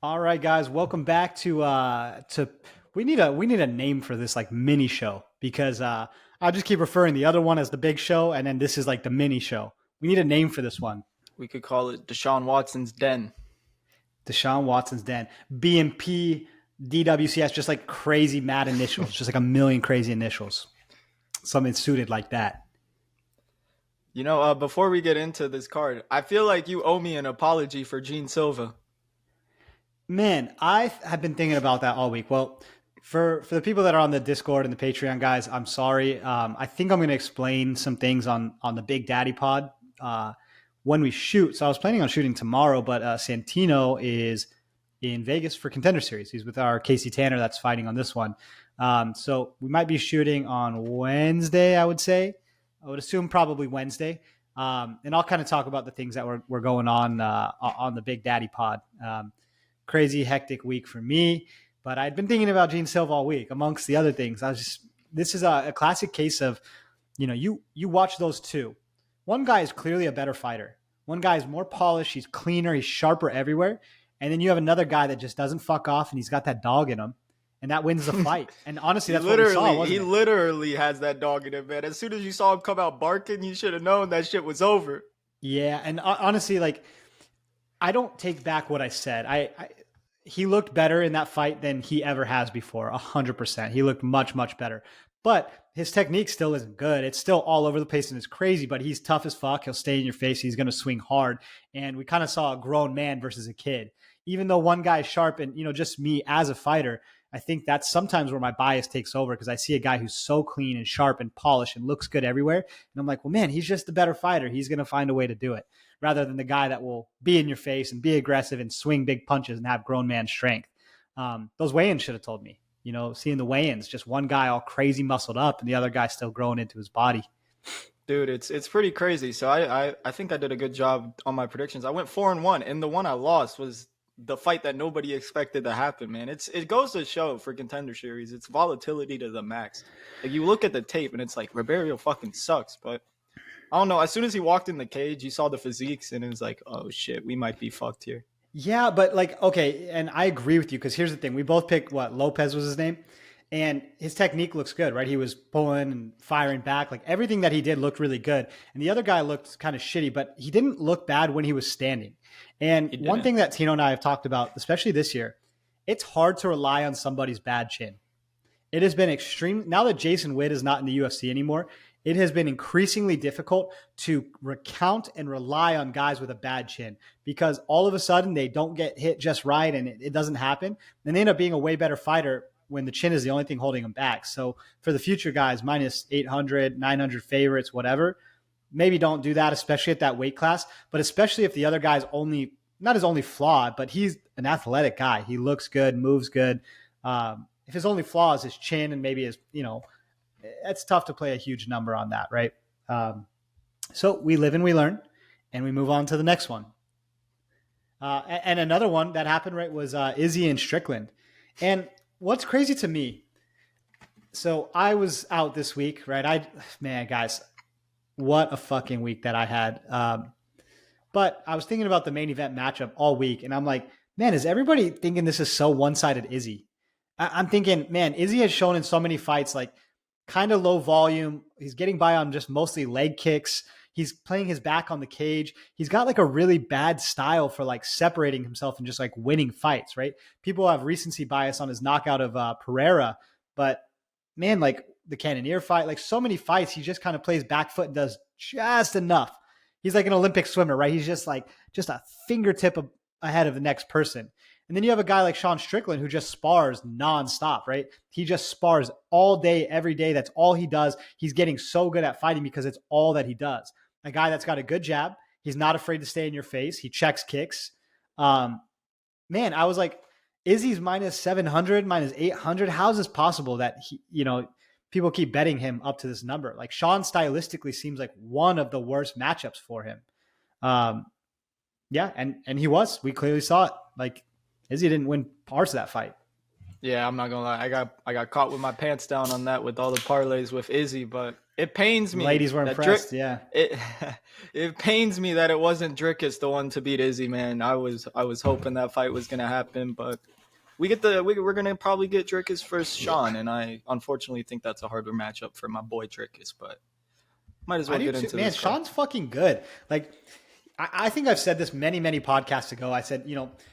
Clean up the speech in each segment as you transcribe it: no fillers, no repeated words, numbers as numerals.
All right, guys, welcome back to we need a name for this like mini show because I'll just keep referring the other one as the big show, and then this is like the mini show. We need a name for this one. We could call it Deshaun Watson's Den. Deshaun Watson's Den, BMP, DWCS, just like crazy mad initials, just like a million crazy initials. Something suited like that. Before we get into this card, I feel like you owe me an apology for Gene Silva. Man, I have been thinking about that all week. Well, for the people that are on the Discord and the Patreon guys, I'm sorry. I think I'm going to explain some things on the Big Daddy Pod when we shoot. So I was planning on shooting tomorrow, but Santino is in Vegas for Contender Series. He's with our Casey Tanner that's fighting on this one. So we might be shooting on Wednesday, I would say. I would assume probably Wednesday. And I'll kind of talk about the things that were going on the Big Daddy Pod. Crazy hectic week for me, but I'd been thinking about Gene Silva all week amongst the other things. This is a classic case of, you watch those two. One guy is clearly a better fighter. One guy is more polished. He's cleaner. He's sharper everywhere. And then you have another guy that just doesn't fuck off and he's got that dog in him. And that wins the fight. And honestly, that's what we saw, wasn't He it? literally has that dog in him, man. As soon as you saw him come out barking, you should have known that shit was over. Yeah, and honestly, like I don't take back what I said. He looked better in that fight than he ever has before. 100%. He looked much, much better. But his technique still isn't good. It's still all over the place and it's crazy, but he's tough as fuck. He'll stay in your face. He's going to swing hard. And we kind of saw a grown man versus a kid. Even though one guy is sharp and, just me as a fighter, I think that's sometimes where my bias takes over because I see a guy who's so clean and sharp and polished and looks good everywhere. And I'm like, well, man, he's just the better fighter. He's going to find a way to do it rather than the guy that will be in your face and be aggressive and swing big punches and have grown man strength. Those weigh-ins should have told me, seeing the weigh-ins, just one guy all crazy muscled up and the other guy still growing into his body. Dude, it's pretty crazy. So I think I did a good job on my predictions. I went 4-1, and the one I lost was the fight that nobody expected to happen, man. It goes to show for Contender Series, it's volatility to the max. Like, you look at the tape and it's like Ribeiro fucking sucks, but I don't know. As soon as he walked in the cage, you saw the physiques and it was like, oh shit, we might be fucked here. Yeah, but okay, and I agree with you because here's the thing. We both picked Lopez was his name, and his technique looks good, right? He was pulling and firing back. Like everything that he did looked really good. And the other guy looked kind of shitty, but he didn't look bad when he was standing. And one thing that Tino and I have talked about, especially this year, it's hard to rely on somebody's bad chin. It has been extreme. Now that Jason Witt is not in the UFC anymore, it has been increasingly difficult to recount and rely on guys with a bad chin because all of a sudden they don't get hit just right and it doesn't happen. And they end up being a way better fighter when the chin is the only thing holding them back. So for the future guys, minus 800, 900 favorites, whatever, maybe don't do that, especially at that weight class. But especially if the other guy's not his only flaw, but he's an athletic guy. He looks good, moves good. If his only flaw is his chin and maybe his, it's tough to play a huge number on that, right? So we live and we learn, and we move on to the next one. And another one that happened, right, was Izzy and Strickland. And what's crazy to me, so I was out this week, right? Man, guys, what a fucking week that I had. But I was thinking about the main event matchup all week, and I'm like, man, is everybody thinking this is so one-sided Izzy? I'm thinking, man, Izzy has shown in so many fights, like, kind of low volume. He's getting by on just mostly leg kicks. He's playing his back on the cage. He's got like a really bad style for like separating himself and just like winning fights, right? People have recency bias on his knockout of Pereira, but man, like the Cannonier fight, like so many fights, he just kind of plays back foot and does just enough. He's like an Olympic swimmer, right? He's just a fingertip ahead of the next person. And then you have a guy like Sean Strickland who just spars nonstop, right? He just spars all day, every day. That's all he does. He's getting so good at fighting because it's all that he does. A guy that's got a good jab. He's not afraid to stay in your face. He checks kicks. Man, I was like, Izzy's minus 700, minus 800. How is this possible that people keep betting him up to this number? Like Sean stylistically seems like one of the worst matchups for him. Yeah, and he was. We clearly saw it. Like, Izzy didn't win parts of that fight. Yeah, I'm not gonna lie. I got caught with my pants down on that with all the parlays with Izzy, but It pains The me ladies were that Drick. impressed. Yeah. It it pains me that it wasn't Drickus the one to beat Izzy. Man, I was hoping that fight was gonna happen, but we're gonna probably get Drickus versus Sean, and I unfortunately think that's a harder matchup for my boy Drickus. But might as I well do get too. into Man, this card. Sean's fucking good. Like, I think I've said this many, many podcasts ago. I said,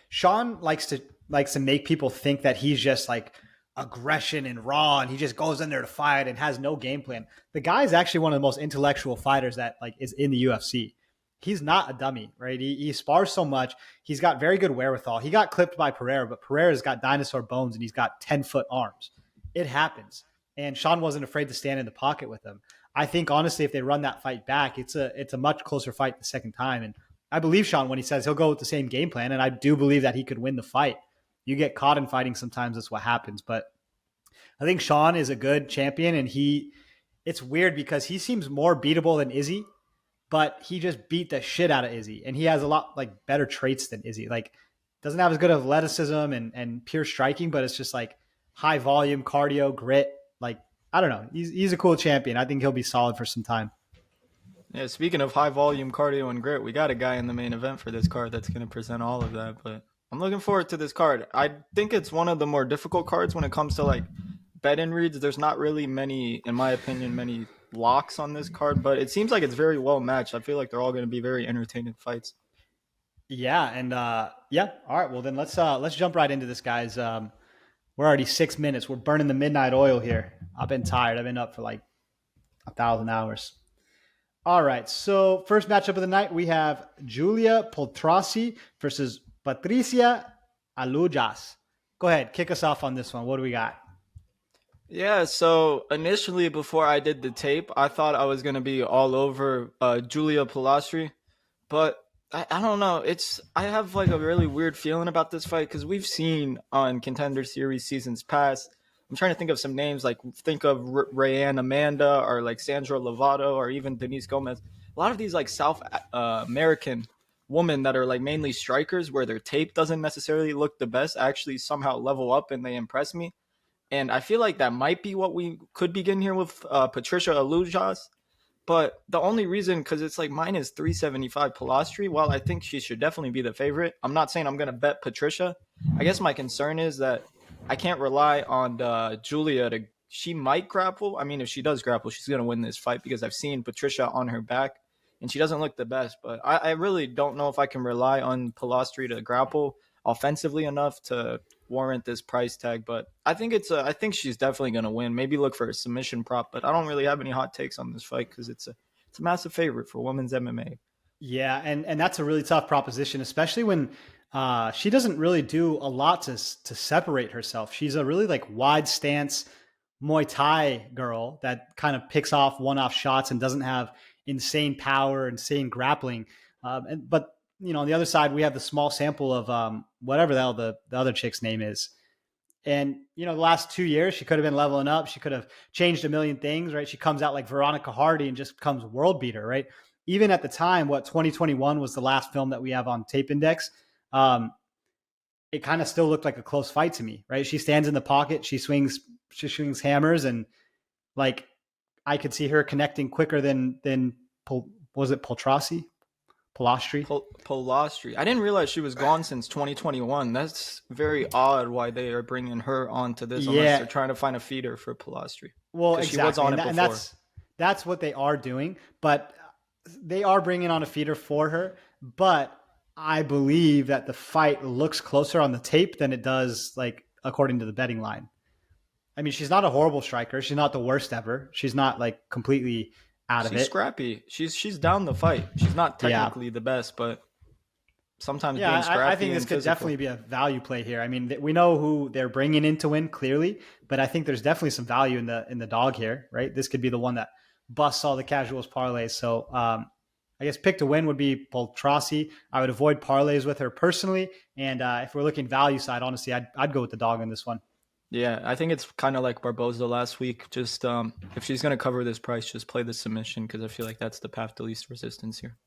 Sean likes to make people think that he's just like aggression and raw, and he just goes in there to fight and has no game plan. The guy is actually one of the most intellectual fighters that like is in the UFC. He's not a dummy, right? He spars so much. He's got very good wherewithal. He got clipped by Pereira, but Pereira's got dinosaur bones and he's got 10-foot arms. It happens. And Sean wasn't afraid to stand in the pocket with him. I think honestly, if they run that fight back, it's a much closer fight the second time. And I believe Sean when he says he'll go with the same game plan, and I do believe that he could win the fight. You get caught in fighting sometimes, that's what happens. But I think Sean is a good champion, and it's weird because he seems more beatable than Izzy, but he just beat the shit out of Izzy, and he has a lot like better traits than Izzy. Like doesn't have as good athleticism and pure striking, but it's just like high volume, cardio, grit. Like I don't know. He's a cool champion. I think he'll be solid for some time. Yeah, speaking of high volume cardio and grit, we got a guy in the main event for this card that's going to present all of that. But I'm looking forward to this card. I think it's one of the more difficult cards when it comes to like bet-in reads. There's not really many, in my opinion, many locks on this card, but it seems like it's very well matched. I feel like they're all going to be very entertaining fights. Yeah, and yeah. All right. Well, then let's jump right into this, guys. We're already 6 minutes. We're burning the midnight oil here. I've been tired. I've been up for like 1,000 hours. All right. So first matchup of the night, we have Julia Poltrasi versus Patricia Alujas. Go ahead, kick us off on this one. What do we got? Yeah, so initially before I did the tape, I thought I was going to be all over Julia Palastri. But I don't know. I have like a really weird feeling about this fight because we've seen on Contender Series seasons past. I'm trying to think of some names like think of Rayanne Amanda or like Sandra Lovato or even Denise Gomez. A lot of these like South American women that are like mainly strikers where their tape doesn't necessarily look the best actually somehow level up and they impress me. And I feel like that might be what we could begin here with Patricia Alujas. But the only reason, because it's like minus 375 Palastri, while I think she should definitely be the favorite, I'm not saying I'm going to bet Patricia. I guess my concern is that I can't rely on Julia to. She might grapple. I mean, if she does grapple, she's going to win this fight because I've seen Patricia on her back and she doesn't look the best. But I really don't know if I can rely on Palastri to grapple offensively enough to warrant this price tag. But I think I think she's definitely going to win. Maybe look for a submission prop, but I don't really have any hot takes on this fight because it's a massive favorite for women's MMA. Yeah, and that's a really tough proposition, especially when she doesn't really do a lot to separate herself. She's a really like wide stance Muay Thai girl that kind of picks off one-off shots and doesn't have insane power, insane grappling. But on the other side, we have the small sample of whatever the hell the other chick's name is. And the last 2 years, she could have been leveling up. She could have changed a million things, right? She comes out like Veronica Hardy and just becomes world beater, right? Even at the time, 2021 was the last film that we have on Tape Index. It kind of still looked like a close fight to me, right? She stands in the pocket, she swings hammers, and like I could see her connecting quicker than was it Poltrasi? Palastri? Palastri. I didn't realize she was gone since 2021. That's very odd why they are bringing her onto this unless they're trying to find a feeder for Palastri. Well, exactly. She was on it before. And that's what they are doing, but they are bringing on a feeder for her. But I believe that the fight looks closer on the tape than it does like according to the betting line. I mean, she's not a horrible striker. She's not the worst ever. She's not like completely out of it. She's scrappy. She's down the fight. She's not technically the best, but sometimes being scrappy. I think this could definitely be a value play here. I mean, we know who they're bringing in to win clearly, but I think there's definitely some value in the dog here, right? This could be the one that busts all the casuals parlays. So I guess pick to win would be Poltrasi. I would avoid parlays with her personally, and if we're looking value side, honestly, I'd go with the dog on this one. Yeah, I think it's kind of like Barboza last week. Just if she's going to cover this price, just play the submission because I feel like that's the path to least resistance here.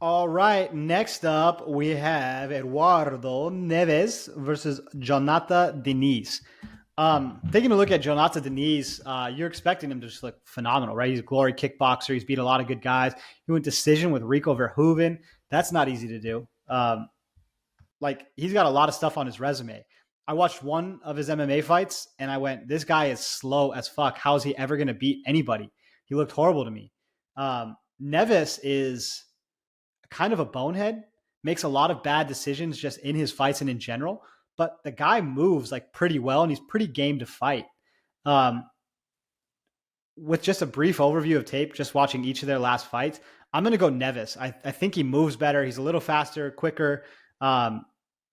All right, next up we have Eduardo Neves versus Jonathan Denise. Taking a look at Jonathan Denise, you're expecting him to just look phenomenal, right? He's a glory kickboxer. He's beat a lot of good guys. He went decision with Rico Verhoeven. That's not easy to do. Like he's got a lot of stuff on his resume. I watched one of his MMA fights and I went, this guy is slow as fuck. How is he ever going to beat anybody? He looked horrible to me. Neves is kind of a bonehead, makes a lot of bad decisions just in his fights and in general, but the guy moves like pretty well and he's pretty game to fight. Um, with just a brief overview of tape, just watching each of their last fights, I'm going to go Neves. I think he moves better. He's a little faster, quicker. Um,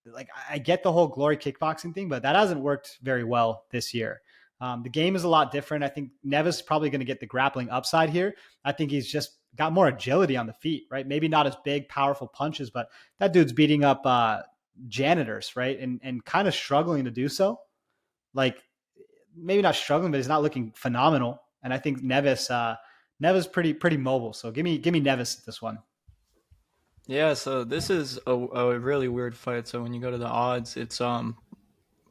like I get the whole glory kickboxing thing, but that hasn't worked very well this year. The game is a lot different. I think Neves is probably going to get the grappling upside here. I think he's just got more agility on the feet, right? Maybe not as big, powerful punches, but that dude's beating up janitors, right? And kind of struggling to do so. Like maybe not struggling, but he's not looking phenomenal. And I think Neves pretty mobile. So give me Neves at this one. Yeah, so this is a really weird fight. So when you go to the odds, it's wow,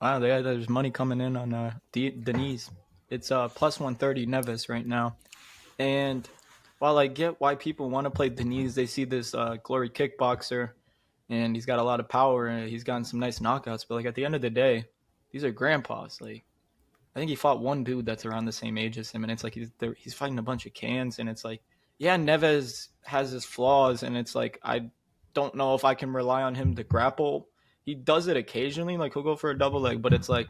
there's money coming in on Denise. It's plus 130 Neves right now. And while I get why people want to play Denise, they see this glory kickboxer, and he's got a lot of power and he's gotten some nice knockouts. But like at the end of the day, these are grandpas. Like I think he fought one dude that's around the same age as him, and it's like he's fighting a bunch of cans, and it's like, yeah, Neves has his flaws, and it's like I don't know if I can rely on him to grapple. He does it occasionally, like he'll go for a double leg, but it's like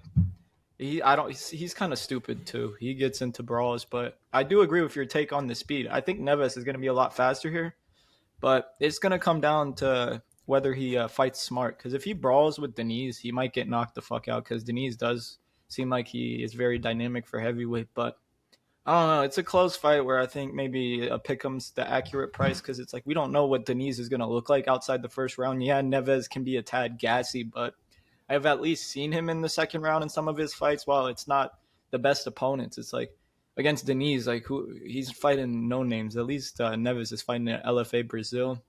he's kind of stupid too. He gets into brawls, but I do agree with your take on the speed. I think Neves is going to be a lot faster here, but it's going to come down to whether he fights smart. Because if he brawls with Denise, he might get knocked the fuck out. Because Denise does seem like he is very dynamic for heavyweight. But I don't know. It's a close fight where I think maybe a pick'em's the accurate price. Because it's like we don't know what Denise is going to look like outside the first round. Yeah, Neves can be a tad gassy, but I've at least seen him in the second round in some of his fights. While it's not the best opponents, it's like against Denise, like who he's fighting no names. At least Neves is fighting at LFA Brazil.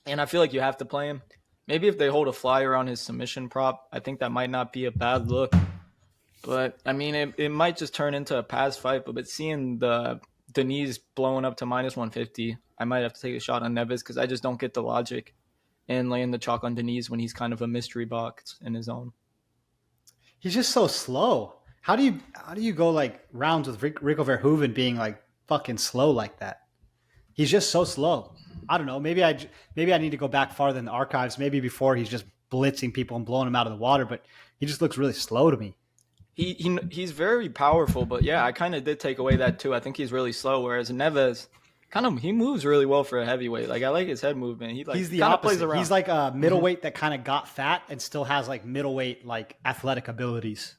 And I feel like you have to play him. Maybe if they hold a flyer on his submission prop, I think that might not be a bad look. But I mean, it might just turn into a pass fight. But seeing the Denise blowing up to minus 150, I might have to take a shot on Neves because I just don't get the logic in laying the chalk on Denise when he's kind of a mystery box in his own. He's just so slow. How do you go like rounds with Rico Verhoeven being like fucking slow like that? He's just so slow. I don't know. Maybe I need to go back farther in the archives. Maybe before he's just blitzing people and blowing them out of the water. But he just looks really slow to me. He's very powerful, but yeah, I kind of did take away that too. I think he's really slow, whereas Neves he moves really well for a heavyweight. Like I like his head movement. He's the kind of opposite. plays around. He's like a middleweight that kind of got fat and still has like middleweight like athletic abilities.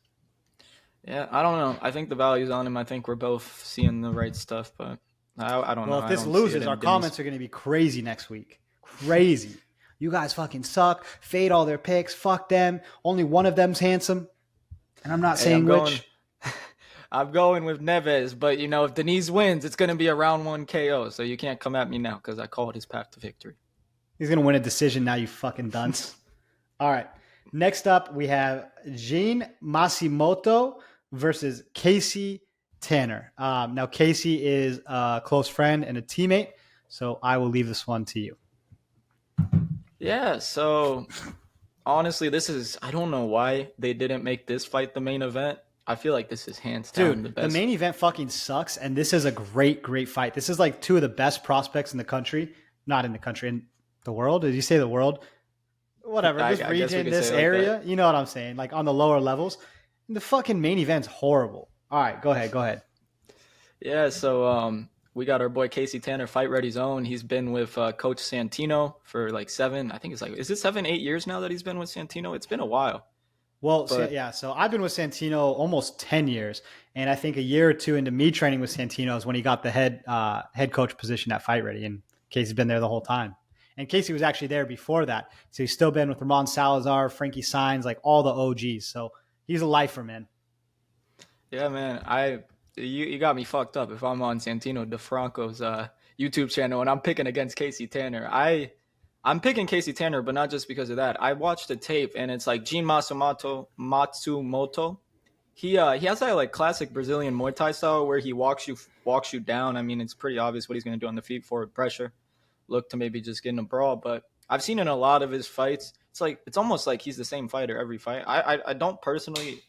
Yeah, I don't know. I think the value's on him. I think we're both seeing the right stuff, but I don't know. Well, if this I don't see it loses, in our Denise. comments are going to be crazy next week. Crazy. You guys fucking suck. Fade all their picks. Fuck them. Only one of them's handsome. And I'm not Hey, saying which. I'm going with Neves, but if Denise wins, it's going to be a round one KO. So you can't come at me now because I called his path to victory. He's going to win a decision now, you fucking dunce. All right. Next up, we have Jean Matsumoto versus Casey Tanner. Now, Casey is a close friend and a teammate, so I will leave this one to you. Yeah, so honestly, I don't know why they didn't make this fight the main event. I feel like this is hands down the best. The main event fucking sucks, and this is a great fight. This is like two of the best prospects in the country. Not in the country, in the world. Did you say the world? Whatever, this region, this area. Like you know what I'm saying? Like on the lower levels. The fucking main event's horrible. All right, go ahead. Yeah, so we got our boy Casey Tanner, Fight Ready Zone. He's been with Coach Santino for like is it 7-8 years now that he's been with Santino? It's been a while. Well, so I've been with Santino almost 10 years, and I think a year or two into me training with Santino is when he got the head coach position at Fight Ready, and Casey's been there the whole time. And Casey was actually there before that, so he's still been with Ramon Salazar, Frankie Saenz, like all the OGs. So he's a lifer, man. Yeah, man. You got me fucked up if I'm on Santino DeFranco's YouTube channel and I'm picking against Casey Tanner. I'm picking Casey Tanner, but not just because of that. I watched the tape and it's like Jean Matsumoto. He has that like classic Brazilian Muay Thai style where he walks you down. I mean, it's pretty obvious what he's going to do on the feet, forward pressure, look to maybe just get in a brawl. But I've seen in a lot of his fights, it's almost like he's the same fighter every fight. I don't personally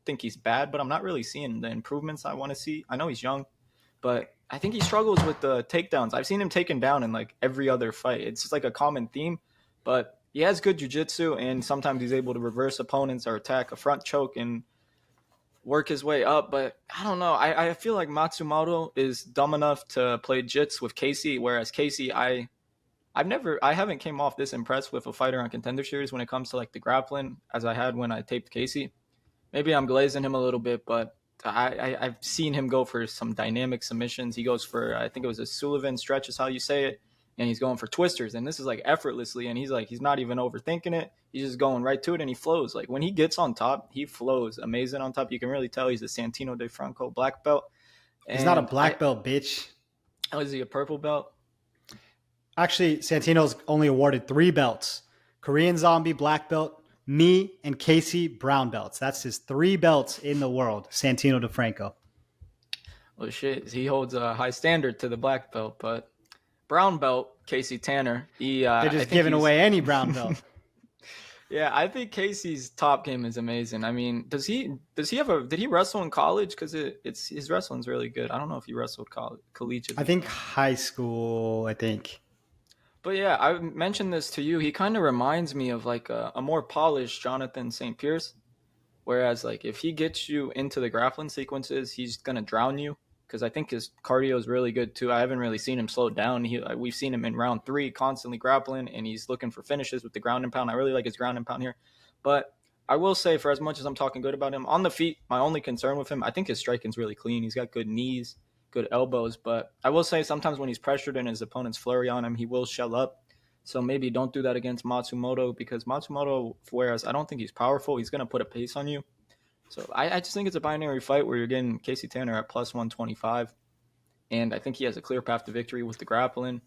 think he's bad, but I'm not really seeing the improvements I want to see. I know he's young, but I think he struggles with the takedowns. I've seen him taken down in like every other fight. It's just like a common theme, but he has good jiu-jitsu, and sometimes he's able to reverse opponents or attack a front choke and work his way up. But I don't know. I feel like Matsumoto is dumb enough to play jits with Casey, whereas Casey, I haven't came off this impressed with a fighter on Contender Series when it comes to like the grappling as I had when I taped Casey. Maybe I'm glazing him a little bit, but I've seen him go for some dynamic submissions. He goes for, I think it was a Sullivan stretch is how you say it, and he's going for twisters, and this is like effortlessly, and he's not even overthinking it. He's just going right to it, and he flows. Like when he gets on top, he flows amazing on top. You can really tell he's a Santino De Franco black belt. He's not a black belt, bitch. Oh, is he a purple belt? Actually, Santino's only awarded 3 belts. Korean Zombie, black belt, me, and Casey, brown belts. That's his 3 belts in the world, Santino DeFranco. Well, shit, he holds a high standard to the black belt, but brown belt, Casey Tanner, they're just giving away any brown belt. Yeah, I think Casey's top game is amazing. I mean, did he wrestle in college? Because his wrestling's really good. I don't know if he wrestled collegiate. I think high school, I think. But yeah, I mentioned this to you. He kind of reminds me of like a more polished Jonathan St. Pierce. Whereas like if he gets you into the grappling sequences, he's going to drown you. Because I think his cardio is really good too. I haven't really seen him slow down. We've seen him in round 3 constantly grappling, and he's looking for finishes with the ground and pound. I really like his ground and pound here. But I will say, for as much as I'm talking good about him, on the feet, my only concern with him, I think his striking's really clean. He's got good knees, good elbows. But I will say sometimes when he's pressured and his opponent's flurry on him, he will shell up. So maybe don't do that against Matsumoto, because Matsumoto, whereas I don't think he's powerful, he's going to put a pace on you. So I just think it's a binary fight where you're getting Casey Tanner at plus 125. And I think he has a clear path to victory with the grappling.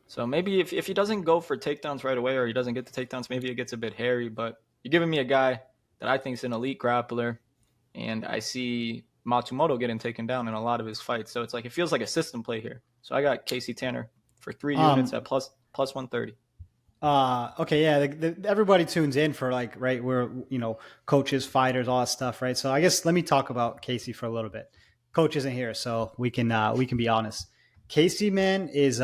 So maybe if he doesn't go for takedowns right away, or he doesn't get the takedowns, maybe it gets a bit hairy. But you're giving me a guy that I think is an elite grappler. And I see Matsumoto getting taken down in a lot of his fights. So it's like it feels like a system play here. So I got Casey Tanner for 3 units at plus 130. Okay, yeah. Everybody tunes in for like, right, we're, coaches, fighters, all that stuff, right? So I guess let me talk about Casey for a little bit. Coach isn't here, so we can be honest. Casey, man, is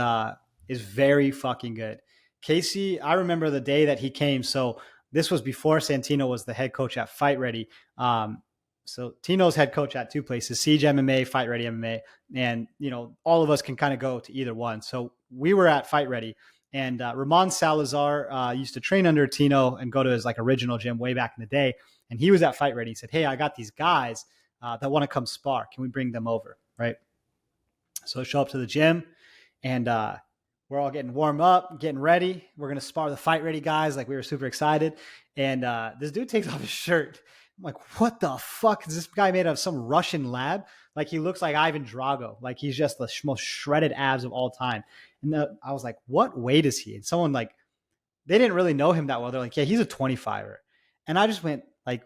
very fucking good. Casey, I remember the day that he came. So this was before Santino was the head coach at Fight Ready. So Tino's head coach at 2 places, Siege MMA, Fight Ready MMA, and all of us can kind of go to either one. So we were at Fight Ready. And Ramon Salazar used to train under Tino and go to his like original gym way back in the day. And he was at Fight Ready. He said, "Hey, I got these guys that want to come spar. Can we bring them over?" Right. So show up to the gym, and we're all getting warmed up, getting ready. We're gonna spar the Fight Ready guys. Like we were super excited. And this dude takes off his shirt. I'm like, what the fuck is this guy made of? Some Russian lab? Like he looks like Ivan Drago. Like he's just the most shredded abs of all time. And I was like, what weight is he? And someone like, they didn't really know him that well. They're like, yeah, he's a 25er. And I just went like,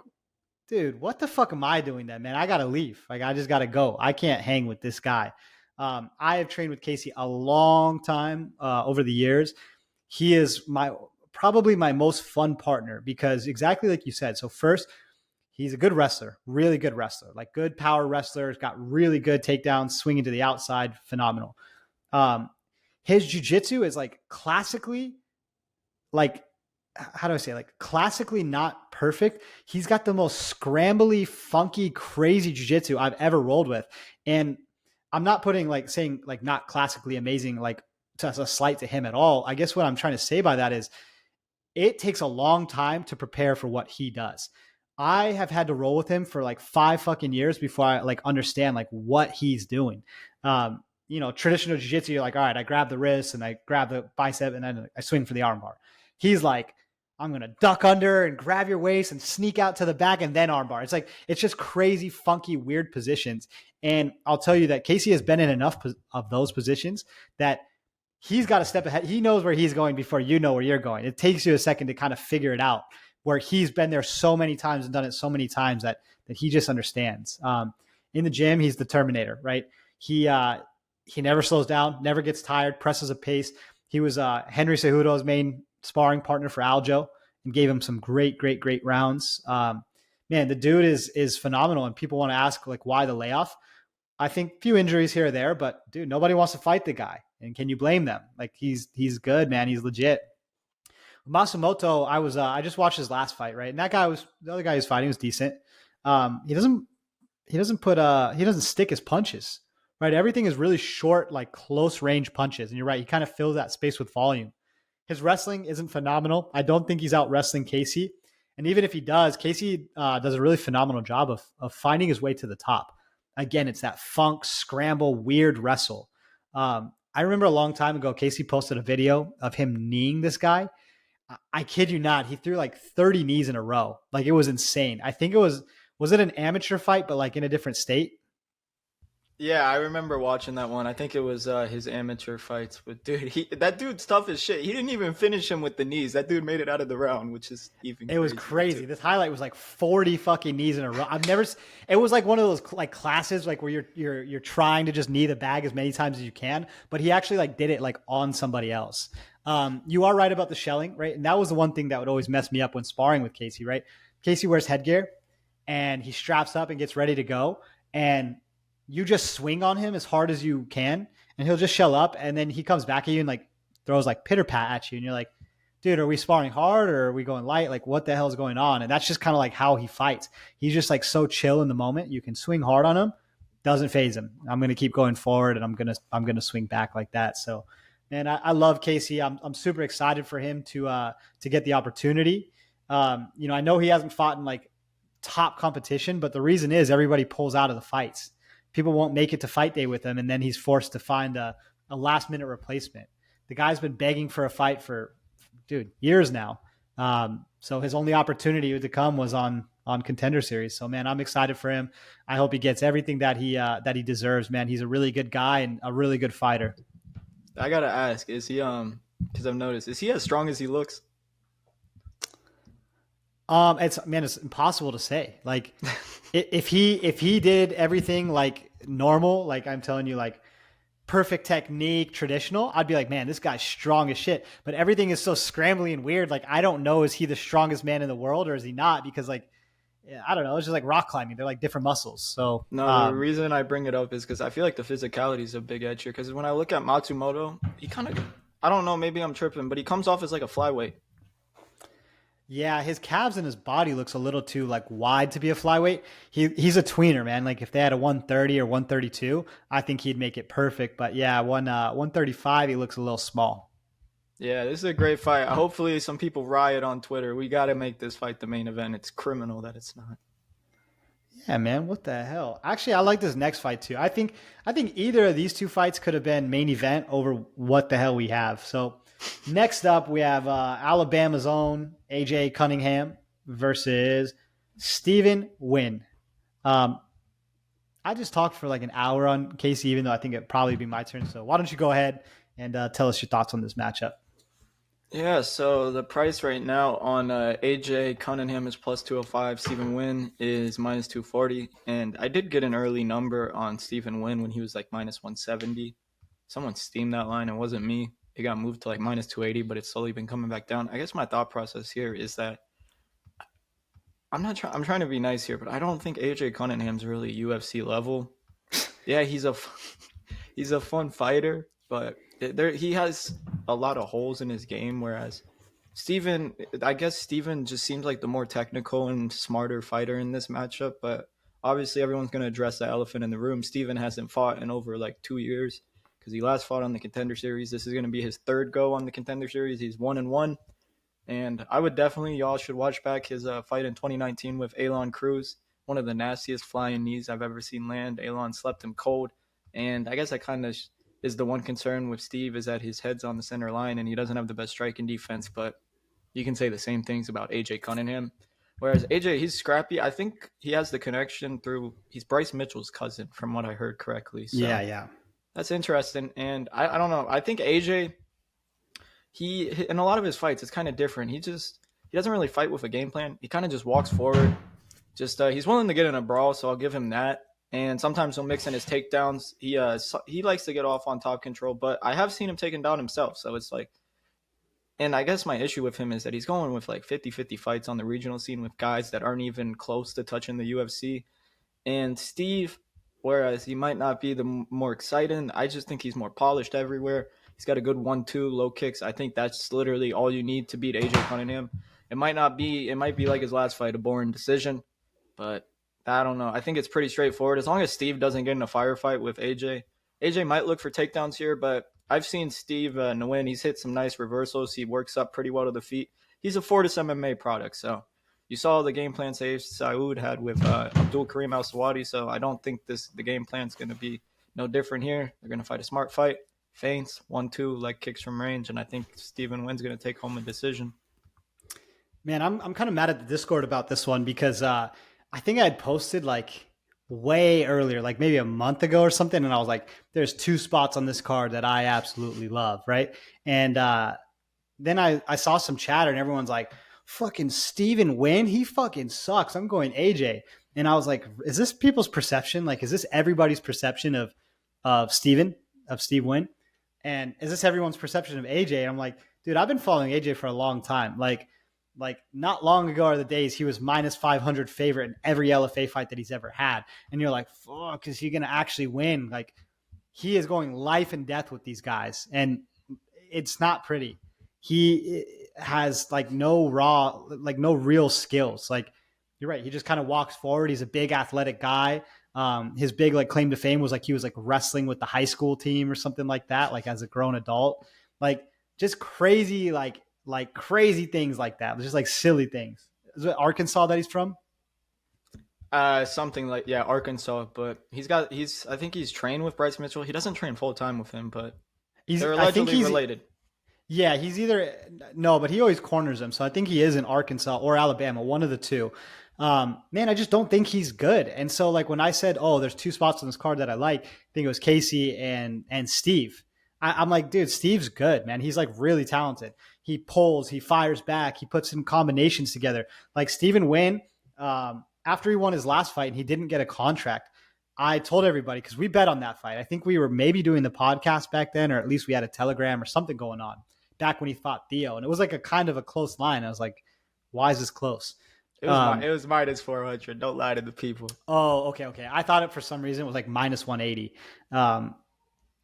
dude, what the fuck am I doing then, man? I got to leave. Like, I just got to go. I can't hang with this guy. I have trained with Casey a long time over the years. He is probably my most fun partner because exactly like you said. So first, he's a good wrestler, really good wrestler, like good power wrestler. He's got really good takedowns, swinging to the outside, phenomenal. His jiu-jitsu is like classically, like, how do I say, like classically not perfect. He's got the most scrambly, funky, crazy jiu-jitsu I've ever rolled with. And I'm not putting like saying like not classically amazing, like as a slight to him at all. I guess what I'm trying to say by that is it takes a long time to prepare for what he does. I have had to roll with him for like 5 fucking years before I like understand like what he's doing. Traditional jiu-jitsu, you're like, all right, I grab the wrist and I grab the bicep and then I swing for the armbar. He's like, I'm going to duck under and grab your waist and sneak out to the back and then armbar. It's like, it's just crazy, funky, weird positions. And I'll tell you that Casey has been in enough of those positions that he's got to step ahead. He knows where he's going before you know where you're going. It takes you a second to kind of figure it out. where he's been there so many times and done it so many times that he just understands. In the gym, he's the Terminator, right? He never slows down, never gets tired, presses a pace. He was Henry Cejudo's main sparring partner for Aljo and gave him some great rounds. Man, the dude is phenomenal, and people want to ask like why the layoff. I think few injuries here or there, but dude, nobody wants to fight the guy, and can you blame them? Like he's good, man. He's legit. Matsumoto, I just watched his last fight, right? And that guy was the other guy who's fighting was decent. He doesn't stick his punches, right? Everything is really short, like close range punches. And you're right, he kind of fills that space with volume. His wrestling isn't phenomenal. I don't think he's out wrestling Casey. And even if he does, Casey does a really phenomenal job of finding his way to the top. Again, it's that funk, scramble, weird wrestle. I remember a long time ago, Casey posted a video of him kneeing this guy. I kid you not, he threw like 30 knees in a row. Like it was insane. I think was it an amateur fight, but like in a different state? Yeah, I remember watching that one. I think it was his amateur fights. But dude, that dude's tough as shit. He didn't even finish him with the knees. That dude made it out of the round, which is even. It was crazy. This highlight was like 40 fucking knees in a row. It was like one of those like classes like where you're trying to just knee the bag as many times as you can, but he actually like did it like on somebody else. You are right about the shelling, right? And that was the one thing that would always mess me up when sparring with Casey, right? Casey wears headgear and he straps up and gets ready to go, and you just swing on him as hard as you can and he'll just shell up, and then he comes back at you and like throws like pitter pat at you, and you're like, dude, are we sparring hard or are we going light? Like what the hell is going on? And that's just kind of like how he fights. He's just like so chill in the moment. You can swing hard on him, doesn't phase him. I'm going to keep going forward, and I'm going to swing back like that. So man, I love Casey. I'm super excited for him to get the opportunity. I know he hasn't fought in like top competition, but the reason is everybody pulls out of the fights. People won't make it to fight day with him, and then he's forced to find a last minute replacement. The guy's been begging for a fight for years now. So his only opportunity to come was on Contender Series. So man, I'm excited for him. I hope he gets everything that he deserves, man. He's a really good guy and a really good fighter. I gotta ask, is he because I've noticed, is he as strong as he looks? It's impossible to say. Like if he did everything like normal, like I'm telling you, like perfect technique, traditional, I'd be like, man, this guy's strong as shit. But everything is so scrambly and weird. Like I don't know, is he the strongest man in the world or is he not? Because like, I don't know. It's just like rock climbing. They're like different muscles. So no, the reason I bring it up is because I feel like the physicality is a big edge here. Because when I look at Matsumoto, he kind of, I don't know, maybe I'm tripping, but he comes off as like a flyweight. yeah, his calves and his body looks a little too like wide to be a flyweight. He's a tweener, man. Like if they had a 130 or 132, I think he'd make it perfect. But yeah, 135, he looks a little small. Yeah, this is a great fight. Hopefully some people riot on Twitter. We got to make this fight the main event. It's criminal that it's not. Yeah, man, what the hell? Actually, I like this next fight too. I think either of these two fights could have been main event over what the hell we have. So next up, we have Alabama's own AJ Cunningham versus Stephen Nguyen. I just talked for like an hour on Casey, even though I think it'd probably be my turn. So why don't you go ahead and tell us your thoughts on this matchup? Yeah, so the price right now on AJ Cunningham is plus 205. Stephen Nguyen is minus 240. And I did get an early number on Stephen Nguyen when he was like minus 170. Someone steamed that line. It wasn't me. It got moved to like minus 280, but it's slowly been coming back down. I guess my thought process here is that I'm trying to be nice here, but I don't think AJ Cunningham's really UFC level. Yeah, he's a fun fighter, but he has a lot of holes in his game, whereas I guess Steven just seems like the more technical and smarter fighter in this matchup, but obviously everyone's going to address the elephant in the room. Steven hasn't fought in over like 2 years because he last fought on the Contender Series. This is going to be his third go on the Contender Series. He's 1-1, and I would definitely, y'all should watch back his fight in 2019 with Elon Cruz, one of the nastiest flying knees I've ever seen land. Elon slept him cold, and I guess that kind of is the one concern with Steve is that his head's on the center line and he doesn't have the best striking defense, but you can say the same things about AJ Cunningham. Whereas AJ, he's scrappy. I think he has the connection he's Bryce Mitchell's cousin, from what I heard correctly. So yeah. That's interesting. And I don't know. I think AJ, he in a lot of his fights, it's kind of different. He he doesn't really fight with a game plan. He kind of just walks forward. Just he's willing to get in a brawl, so I'll give him that. And sometimes he'll mix in his takedowns. He likes to get off on top control, but I have seen him taken down himself. So it's like, and I guess my issue with him is that he's going with like 50-50 fights on the regional scene with guys that aren't even close to touching the UFC. And Steve, whereas he might not be the more exciting, I just think he's more polished everywhere. He's got a good 1-2 low kicks. I think that's literally all you need to beat AJ Cunningham. It might be like his last fight, a boring decision, but I don't know. I think it's pretty straightforward. As long as Steve doesn't get in a firefight with AJ, AJ might look for takedowns here, but I've seen Steve Nguyen. He's hit some nice reversals. He works up pretty well to the feet. He's a Fortis MMA product, so you saw the game plan Saud had with Abdul Karim Al Sawadi, so I don't think the game plan is going to be no different here. They're going to fight a smart fight, feints, 1-2, leg kicks from range, and I think Stephen Nguyen's going to take home a decision. Man, I'm kind of mad at the Discord about this one because I think I had posted like way earlier, like maybe a month ago or something, and I was like, "There's 2 spots on this card that I absolutely love," right? And then I saw some chatter, and everyone's like, "Fucking Steven Nguyen, he fucking sucks. I'm going AJ." And I was like, "Is this people's perception? Like, is this everybody's perception of Steve Nguyen? And is this everyone's perception of AJ?" And I'm like, "Dude, I've been following AJ for a long time. Like not long ago are the days he was minus 500 favorite in every LFA fight that he's ever had. And you're like, fuck, is he going to actually win? Like he is going life and death with these guys. And it's not pretty. He has like no real skills. Like you're right. He just kind of walks forward. He's a big athletic guy. His big like claim to fame was like he was like wrestling with the high school team or something like that, like as a grown adult. Like just crazy, like crazy things like that. Just like silly things. Is it Arkansas that he's from? Something like Arkansas, but I think he's trained with Bryce Mitchell. He doesn't train full time with him, but they're allegedly related. Yeah, he's either no, but he always corners him. So I think he is in Arkansas or Alabama, one of the two. Man, I just don't think he's good. And so like when I said, "Oh, there's 2 spots on this card that I like," I think it was Casey and Steve. I'm like, dude, Steve's good, man. He's like really talented. He pulls, he fires back, he puts some combinations together. Like Stephen Nguyen, after he won his last fight and he didn't get a contract, I told everybody because we bet on that fight. I think we were maybe doing the podcast back then, or at least we had a Telegram or something going on back when he fought Theo, and it was like a kind of a close line. I was like, why is this close? It was minus 400. Don't lie to the people. Oh, okay. I thought it for some reason it was like minus 180.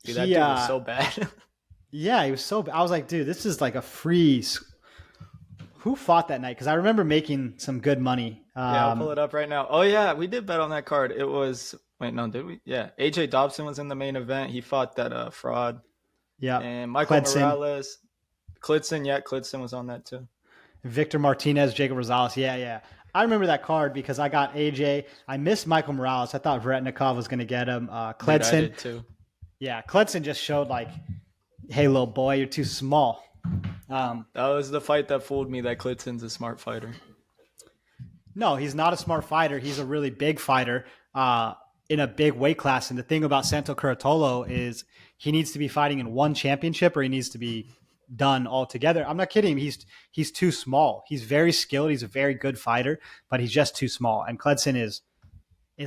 Dude, that dude was so bad. Yeah, he was so bad. I was like, dude, this is like a free. Who fought that night? Because I remember making some good money. Yeah, I'll pull it up right now. Oh yeah, we did bet on that card. It was did we? Yeah, AJ Dobson was in the main event. He fought that fraud. Yeah, and Michael Morales, Clitson. Yeah, Clitson was on that too. Victor Martinez, Jacob Rosales. Yeah. I remember that card because I got AJ. I missed Michael Morales. I thought Vretnikov was going to get him. Cledson. I did too. Yeah, Cledson just showed like, hey, little boy, you're too small. That was the fight that fooled me that Clitson's a smart fighter. No, he's not a smart fighter. He's a really big fighter in a big weight class. And the thing about Santo Curatolo is he needs to be fighting in one championship or he needs to be done altogether. I'm not kidding. He's too small. He's very skilled. He's a very good fighter, but he's just too small. And Cledson is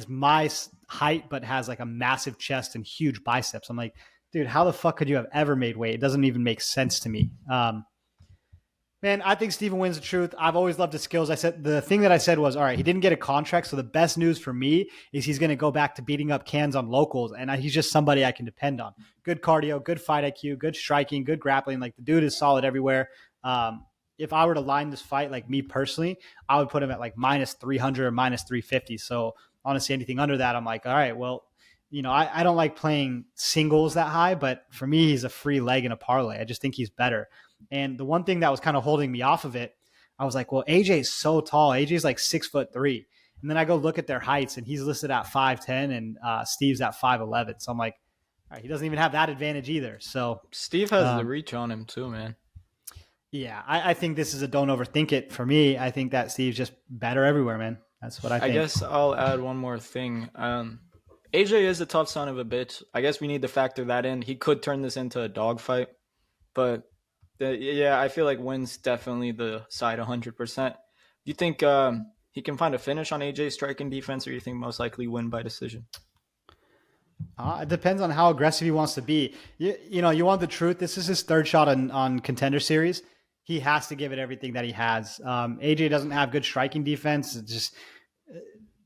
my height, but has like a massive chest and huge biceps. I'm like, dude, how the fuck could you have ever made weight? It doesn't even make sense to me. Man, I think Stephen Nguyen's the truth. I've always loved his skills. The thing that I said was, all right, he didn't get a contract. So the best news for me is he's going to go back to beating up cans on locals. And he's just somebody I can depend on. Good cardio, good fight IQ, good striking, good grappling. Like the dude is solid everywhere. If I were to line this fight, like me personally, I would put him at like minus 300 or minus 350. So honestly, anything under that, I'm like, all right, well, I don't like playing singles that high, but for me, he's a free leg in a parlay. I just think he's better. And the one thing that was kind of holding me off of it, I was like, well, AJ is so tall. AJ is like 6'3". And then I go look at their heights and he's listed at 5'10" and Steve's at 5'11". So I'm like, all right, he doesn't even have that advantage either. So Steve has the reach on him too, man. Yeah, I think this is a don't overthink it for me. I think that Steve's just better everywhere, man. That's what I think. I guess I'll add one more thing. AJ is a tough son of a bitch. I guess we need to factor that in. He could turn this into a dogfight, but Yeah, I feel like Nguyen's definitely the side 100%. Do you think he can find a finish on AJ's striking defense, or do you think most likely win by decision? It depends on how aggressive he wants to be. You want the truth. This is his third shot on Contender Series. He has to give it everything that he has. AJ doesn't have good striking defense. It's just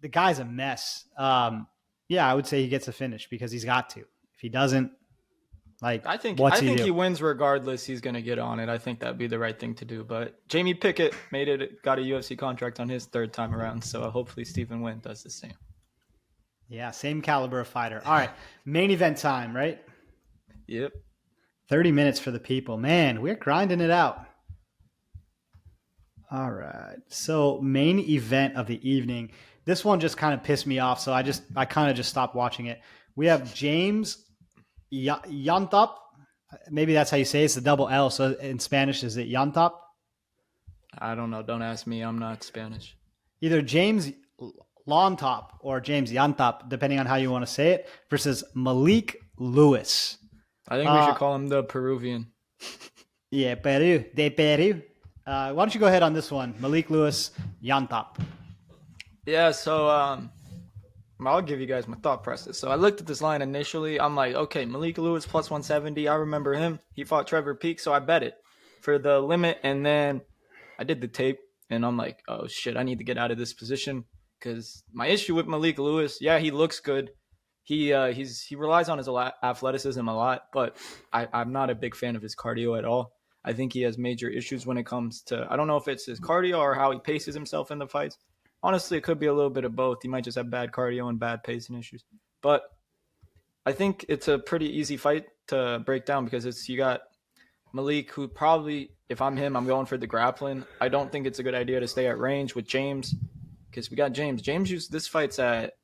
the guy's a mess. Yeah, I would say he gets a finish because he's got to. If he doesn't, like, I what's he think do? he wins regardless. He's gonna get on it. I think that'd be the right thing to do. But Jamie Pickett got a UFC contract on his third time around, so hopefully Stephen Nguyen does the same. Yeah, same caliber of fighter. All right, main event time, right? Yep. 30 minutes for the people. Man, we're grinding it out. All right. So, main event of the evening. This one just kind of pissed me off, so I kind of just stopped watching it. We have James Yantop. Maybe that's how you say it. It's the double L. So in Spanish, is it Yantop? I don't know. Don't ask me. I'm not Spanish. Either James Lontop or James Yantop, depending on how you want to say it, versus Malik Lewis. I think we should call him the Peruvian. Yeah, Peru, de Peru. Why don't you go ahead on this one? Malik Lewis, Yantop. Yeah. So I'll give you guys my thought process. So I looked at this line initially. I'm like, okay, Malik Lewis plus 170. I remember him. He fought Trevor Peek, so I bet it for the limit. And then I did the tape, and I'm like, oh shit, I need to get out of this position because my issue with Malik Lewis, yeah, he looks good. He relies on his athleticism a lot, but I'm not a big fan of his cardio at all. I think he has major issues when it comes to, I don't know if it's his cardio or how he paces himself in the fights. Honestly, it could be a little bit of both. He might just have bad cardio and bad pacing issues. But I think it's a pretty easy fight to break down because you got Malik, who probably, if I'm him, I'm going for the grappling. I don't think it's a good idea to stay at range with James because we got James. James used this fight's at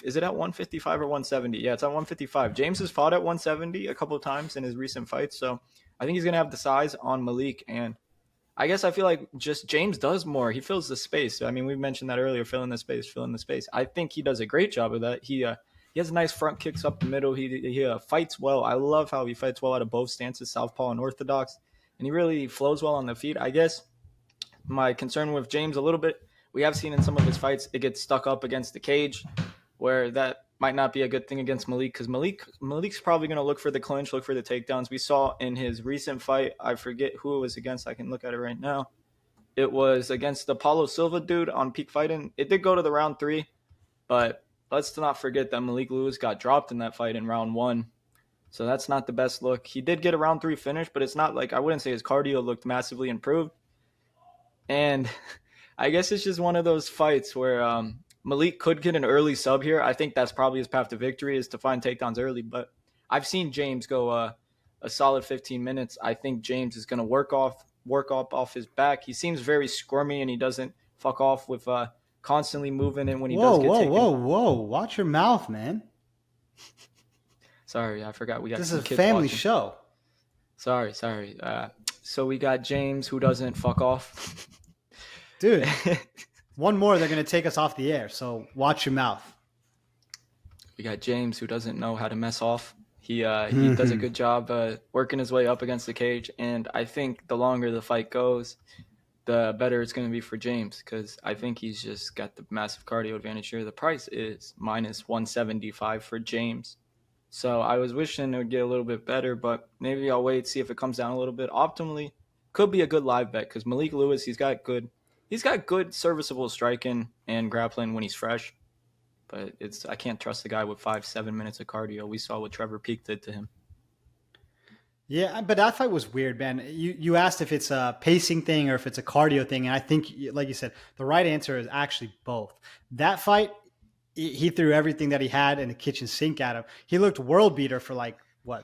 is it at 155 or 170? Yeah, it's at 155. James has fought at 170 a couple of times in his recent fights, so I think he's gonna have the size on Malik, and I guess I feel like just James does more. He fills the space. I mean, we mentioned that earlier, filling the space, filling the space. I think he does a great job of that. He has nice front kicks up the middle. He fights well. I love how he fights well out of both stances, southpaw and orthodox, and he really flows well on the feet. I guess my concern with James a little bit, we have seen in some of his fights, it gets stuck up against the cage, where that might not be a good thing against Malik because Malik's probably going to look for the clinch, look for the takedowns. We saw in his recent fight, I forget who it was against. I can look at it right now. It was against the Paulo Silva dude on Peak Fighting. It did go to the round 3, but let's not forget that Malik Lewis got dropped in that fight in round 1. So that's not the best look. He did get a round 3 finish, but it's not like, I wouldn't say his cardio looked massively improved. And I guess it's just one of those fights where Malik could get an early sub here. I think that's probably his path to victory is to find takedowns early. But I've seen James go a solid 15 minutes. I think James is going to work up off his back. He seems very squirmy and he doesn't fuck off with constantly moving in when he does get taken. Whoa! Watch your mouth, man. Sorry, I forgot we got this some is a kids family watching. show. Sorry. So we got James who doesn't fuck off. Dude, one more, they're going to take us off the air. So watch your mouth. We got James who doesn't know how to mess off. He does a good job working his way up against the cage. And I think the longer the fight goes, the better it's going to be for James because I think he's just got the massive cardio advantage here. The price is minus 175 for James. So I was wishing it would get a little bit better, but maybe I'll wait, see if it comes down a little bit. Optimally, could be a good live bet because Malik Lewis, he's got good serviceable striking and grappling when he's fresh. But I can't trust the guy with 5-7 minutes of cardio. We saw what Trevor Peek did to him. Yeah, but that fight was weird, man. You asked if it's a pacing thing or if it's a cardio thing, and I think, like you said, the right answer is actually both. That fight, he threw everything that he had in the kitchen sink at him. He looked world beater for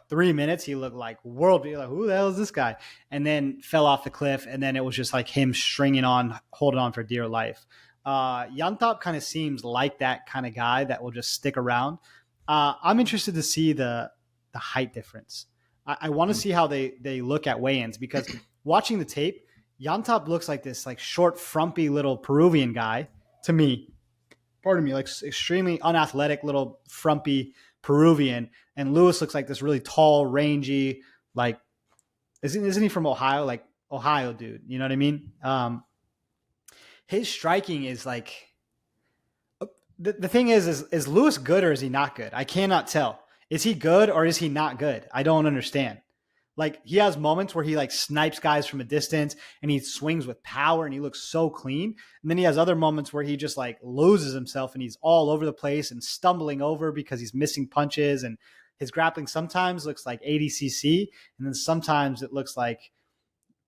3 minutes. He looked like world beater. Like, who the hell is this guy? And then fell off the cliff. And then it was just like him stringing on, holding on for dear life. Yantop kind of seems like that kind of guy that will just stick around. I'm interested to see the height difference. I want to see how they look at weigh-ins because watching the tape, Yantop looks like this short, frumpy little Peruvian guy to me. Pardon me, extremely unathletic little frumpy Peruvian, and Lewis looks like this really tall, rangy, Isn't he from Ohio? Like Ohio dude. You know what I mean? His striking is like the thing is Lewis good or is he not good? I cannot tell. Is he good or is he not good? I don't understand. Like he has moments where he like snipes guys from a distance and he swings with power and he looks so clean. And then he has other moments where he just like loses himself and he's all over the place and stumbling over because he's missing punches, and his grappling sometimes looks like ADCC and then sometimes it looks like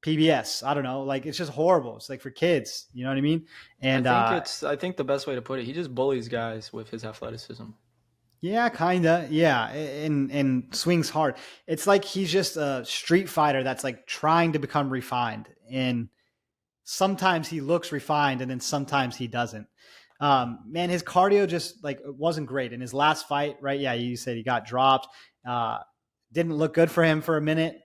PBS. I don't know. Like it's just horrible. It's like for kids. You know what I mean? And I think the best way to put it, he just bullies guys with his athleticism. yeah, kinda. Yeah, and swings hard. It's like he's just a street fighter that's like trying to become refined, and sometimes he looks refined, and then sometimes he doesn't. Man, his cardio just like wasn't great in his last fight, right? Yeah, you said he got dropped. Didn't look good for him for a minute,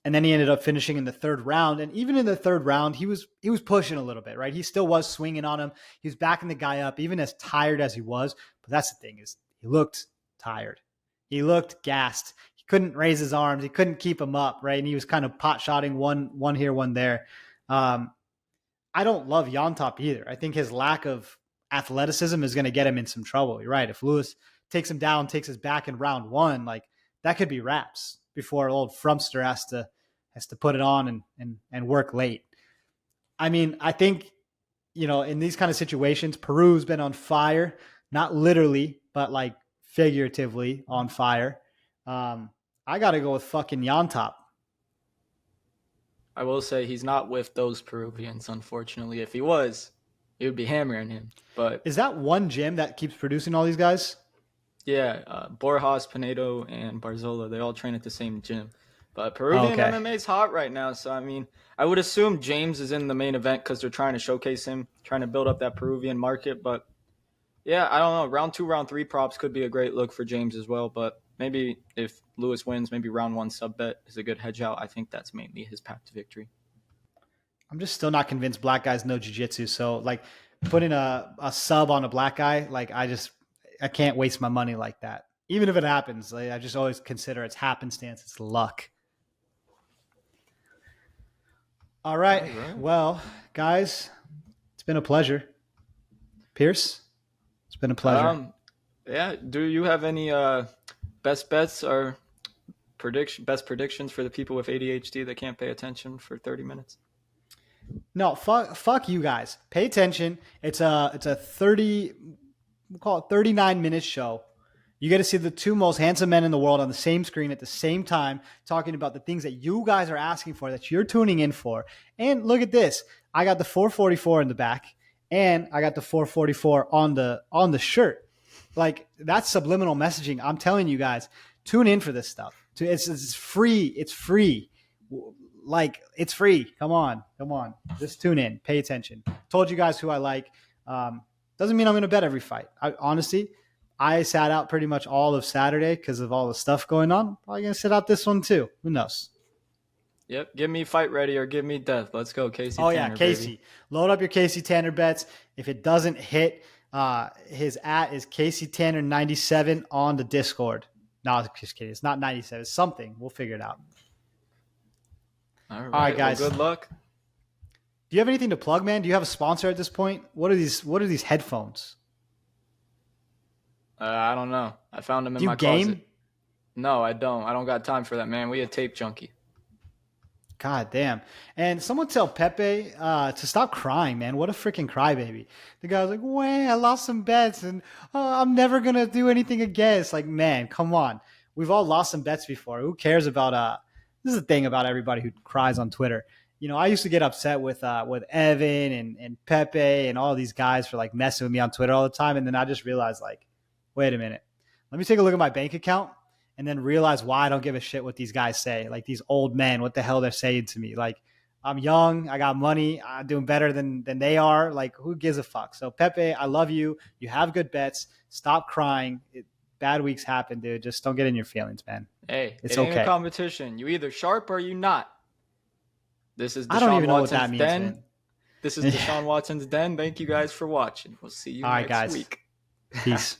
and then he ended up finishing in the third round. And even in the third round, he was pushing a little bit, right? He still was swinging on him. He was backing the guy up, even as tired as he was. But that's the thing is he looked tired. He looked gassed. He couldn't raise his arms. He couldn't keep them up, right? And he was kind of pot shotting one here, one there. I don't love Yontop either. I think his lack of athleticism is going to get him in some trouble. You're right. If Lewis takes him down, takes his back in round one, like that could be wraps before old Frumster has to put it on and work late. I mean, I think, in these kind of situations, Peru's been on fire, not literally, but like figuratively on fire. I got to go with fucking Yontop. I will say he's not with those Peruvians, unfortunately. If he was, he would be hammering him. But is that one gym that keeps producing all these guys? Yeah, Borjas, Pinedo, and Barzola, they all train at the same gym. But Peruvian MMA is hot right now. So, I mean, I would assume James is in the main event because they're trying to showcase him, trying to build up that Peruvian market. But, yeah, I don't know. Round 2, round 3 props could be a great look for James as well. But maybe if Lewis wins, maybe round 1 sub bet is a good hedge out. I think that's mainly his path to victory. I'm just still not convinced black guys know jiu-jitsu. So, like, putting a sub on a black guy, like, I can't waste my money like that. Even if it happens, like, I just always consider it's happenstance. It's luck. All right. Well, guys, it's been a pleasure. Pierce, it's been a pleasure. Yeah. Do you have any best bets or best predictions for the people with ADHD that can't pay attention for 30 minutes? No, fuck you guys. Pay attention. It's a 30, we'll call it 39-minute show. You get to see the two most handsome men in the world on the same screen at the same time, talking about the things that you guys are asking for, that you're tuning in for. And look at this. I got the 444 in the back, and I got the 444 on the shirt. Like, that's subliminal messaging. I'm telling you guys, tune in for this stuff. It's free. It's free. Like, it's free. Come on. Just tune in. Pay attention. Told you guys who I like. Doesn't mean I'm going to bet every fight. Honestly, I sat out pretty much all of Saturday because of all the stuff going on. Probably going to sit out this one too. Who knows? Yep. Give me fight ready or give me death. Let's go, Casey Tanner. Oh, yeah, Casey. Baby. Load up your Casey Tanner bets. If it doesn't hit, his @ is Casey Tanner 97 on the Discord. No, just kidding. It's not 97. It's something. We'll figure it out. All right, guys. Well, good luck. Do you have anything to plug, man? Do you have a sponsor at this point? What are these headphones? I don't know. I found them in my closet. No, I don't. I don't got time for that, man. We a tape junkie. God damn. And someone tell Pepe to stop crying, man. What a freaking crybaby. The guy was like, "Wait, I lost some bets and I'm never going to do anything again." It's like, man, come on. We've all lost some bets before. Who cares about this is the thing about everybody who cries on Twitter. I used to get upset with Evan and Pepe and all these guys for like messing with me on Twitter all the time. And then I just realized, like, wait a minute. Let me take a look at my bank account and then realize why I don't give a shit what these guys say. Like, these old men, what the hell they're saying to me. Like, I'm young. I got money. I'm doing better than they are. Like, who gives a fuck? So, Pepe, I love you. You have good bets. Stop crying. Bad weeks happen, dude. Just don't get in your feelings, man. Hey, it's okay. It ain't a competition. You either sharp or you not. This is Deshaun I don't even know Watson's what that means, den. man. This is Deshaun Watson's den. Thank you guys for watching. We'll see you next week. Peace.